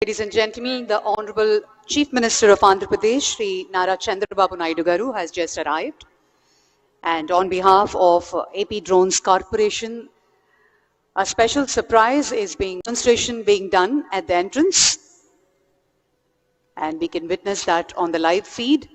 Ladies and gentlemen, the Honorable Chief Minister of Andhra Pradesh, Shri Nara Chandrababu Naidu Garu, has just arrived. And on behalf of AP Drones Corporation, a special surprise is demonstration being done at the entrance. And we can witness that on the live feed.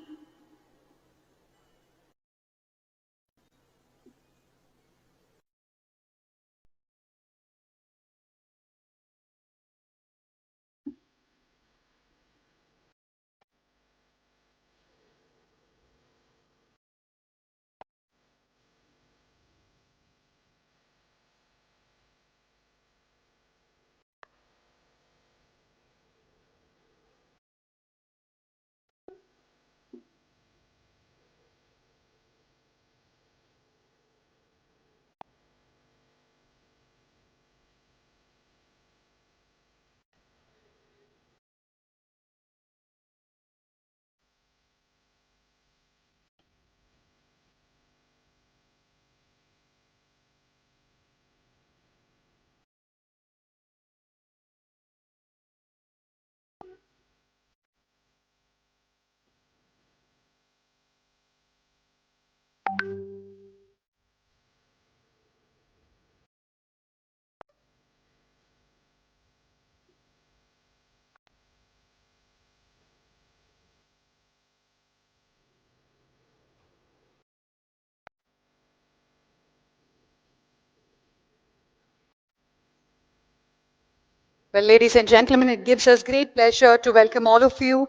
Well, ladies and gentlemen, it gives us great pleasure to welcome all of you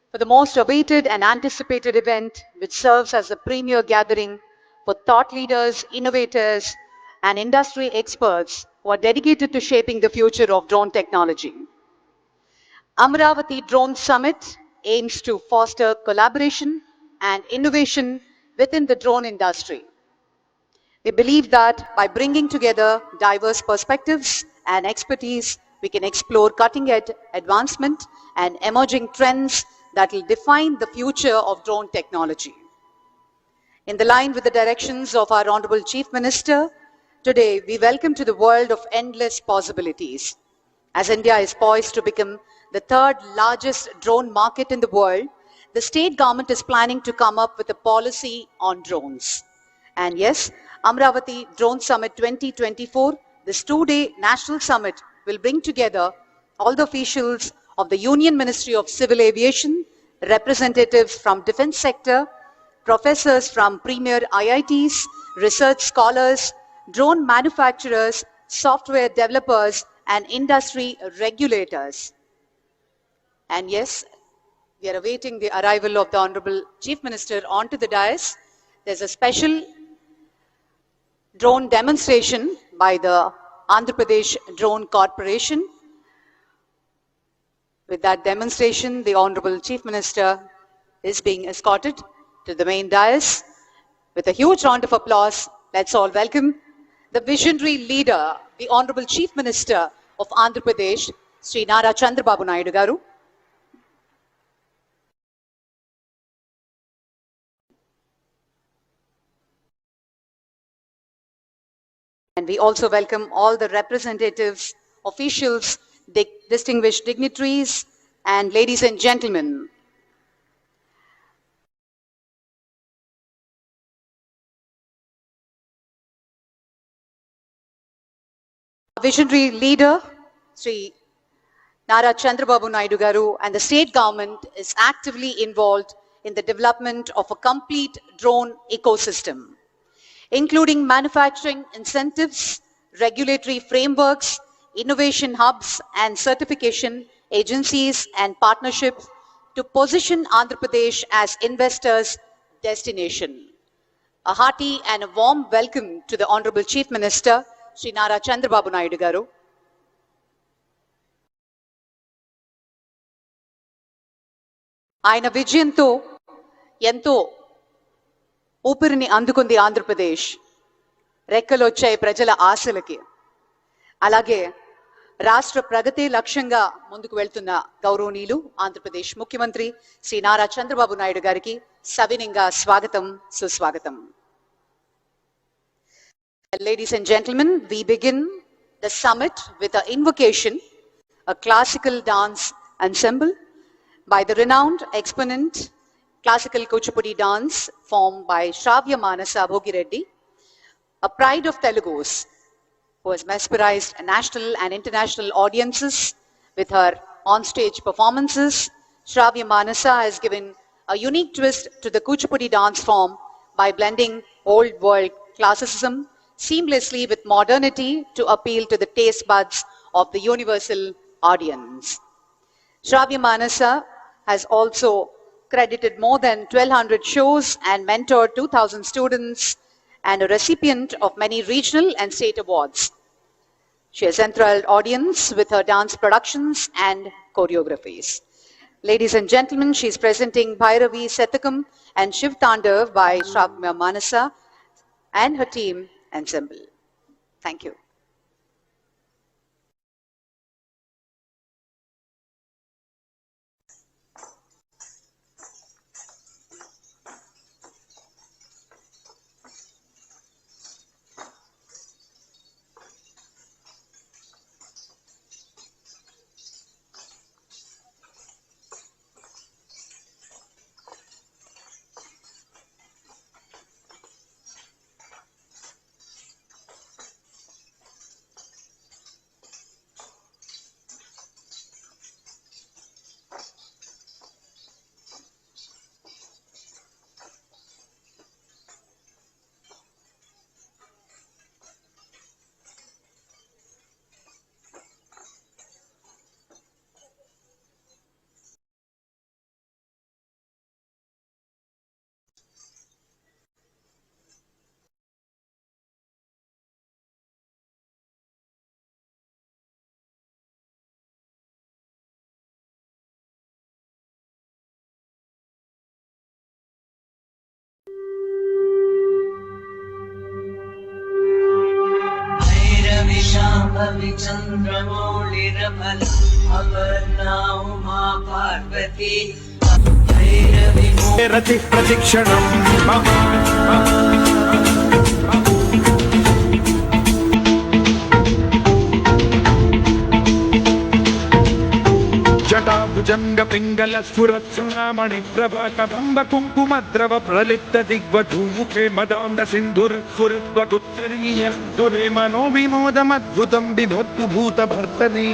for the most awaited and anticipated event, which serves as a premier gathering for thought leaders, innovators, and industry experts who are dedicated to shaping the future of drone technology. Amaravati Drone Summit aims to foster collaboration and innovation within the drone industry. We believe that by bringing together diverse perspectives and expertise, we can explore cutting-edge advancement and emerging trends that will define the future of drone technology. In the line with the directions of our Honorable Chief Minister, today we welcome to the world of endless possibilities. As India is poised to become the third largest drone market in the world, the state government is planning to come up with a policy on drones. And yes, Amaravati Drone Summit 2024, this two-day national summit, will bring together all the officials of the Union Ministry of Civil Aviation, representatives from defense sector, professors from premier IITs, research scholars, drone manufacturers, software developers, and industry regulators. And yes, we are awaiting the arrival of the Honorable Chief Minister onto the dais. There's a special drone demonstration by the Andhra Pradesh Drone Corporation. With that demonstration, the Honorable Chief Minister is being escorted to the main dais. With a huge round of applause, let's all welcome the visionary leader, the Honorable Chief Minister of Andhra Pradesh, Shri Nara Chandrababu Naidu Garu. And we also welcome all the representatives, officials, distinguished dignitaries, and ladies and gentlemen. Our visionary leader, Sri Nara Chandrababu Naidu Garu, and the state government is actively involved in the development of a complete drone ecosystem, including manufacturing incentives, regulatory frameworks, innovation hubs, and certification agencies and partnerships to position Andhra Pradesh as investors' destination. A hearty and a warm welcome to the Honorable Chief Minister, Shri Nara Chandrababu Naidu Garu. ఆయన విజయంతో ఎంతో ఊపిరిని అందుకుంది ఆంధ్రప్రదేశ్. రెక్కలు వచ్చాయి ప్రజల ఆశలకి. అలాగే రాష్ట్ర ప్రగతి లక్ష్యంగా ముందుకు వెళ్తున్న గౌరవనీయులు ఆంధ్రప్రదేశ్ ముఖ్యమంత్రి శ్రీ నారా చంద్రబాబు నాయుడు గారికి సవినయంగా స్వాగతం, సుస్వాగతం. Ladies and gentlemen, we begin the summit with an invocation a classical dance ensemble by the renowned exponent classical Kuchipudi dance formed by Shravya Manasa Bhogireddy, a pride of Telugus who has mesmerized national and international audiences with her on-stage performances. Shravya Manasa has given a unique twist to the Kuchipudi dance form by blending old world classicism seamlessly with modernity to appeal to the taste buds of the universal audience. Shravya Manasa has also credited more than 1,200 shows and mentored 2,000 students and a recipient of many regional and state awards. She has enthralled audience with her dance productions and choreographies. Ladies and gentlemen, she is presenting Bhairavi Satakam and Shiv Tandav by Shravya Manasa and her team ensemble. Thank you. Shambhavi चन्द्रमौळिरफल Aparna Uma Parvati Bhairavi रति प्रशिक्षणम् जटाभुजंग पिंगल स्फुरत्सुनामणि प्रभा कदंब कुंकुमद्रव प्रलिप्त दिग्वधूमुखे मदान्ध सिन्धुरस्फुरद्वगुत्तरीय दुरे मनो विनोदमद्भुतं विनोद्भूत भूतभर्तने